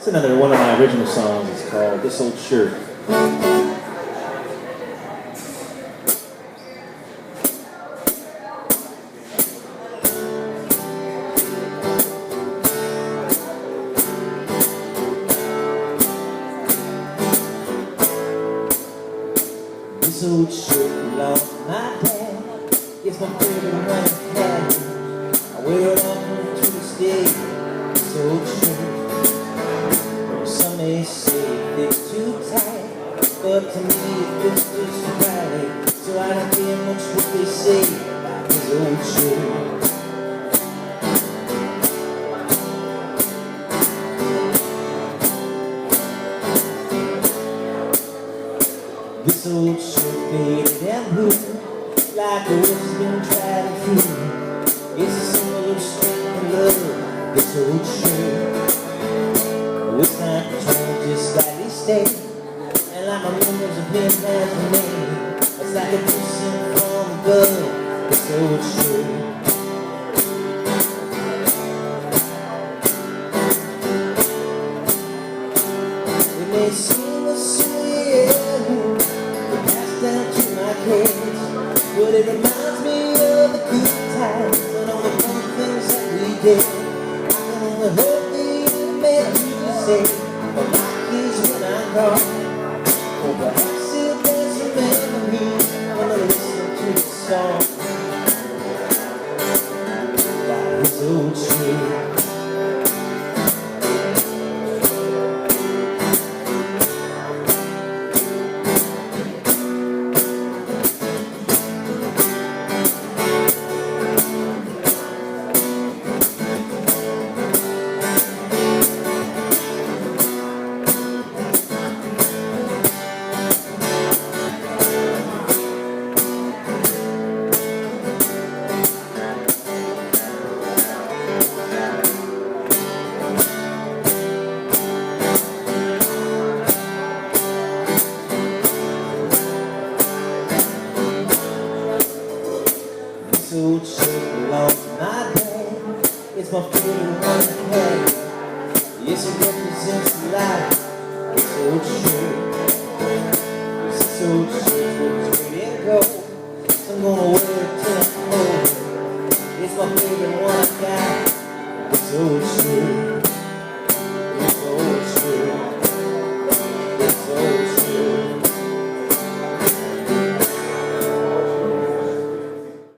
It's another one of my original songs. It's called This Old Shirt. This old shirt belongs to my dad. It's my favorite one I've had. I wear it often to this day. This old shirt. Some may say it fits too tight, but to me it fits just right. So I don't care much what they say about this old shirt. This old shirt faded and blue, like a rose been tried and true. It's a symbol of strength and love, this old shirt. It's not torn, just slightly stained, and like my memories of him has remained. It's like a blessing from above, this old shirt. It may seem a silly down to my kids, but it reminds me of the good times and all the fun things that we did. I can only hope the man you say, but life is when I'm gone. Or perhaps if there's a memory when I listen to the song by this old tree. This old shirt belongs to my dad. It's my favorite one I've had. Yes, it represents the life. This old shirt. This old shirt looks ready to go. So I'm gonna wear it till I'm old. It's my favorite one I've got. This old shirt.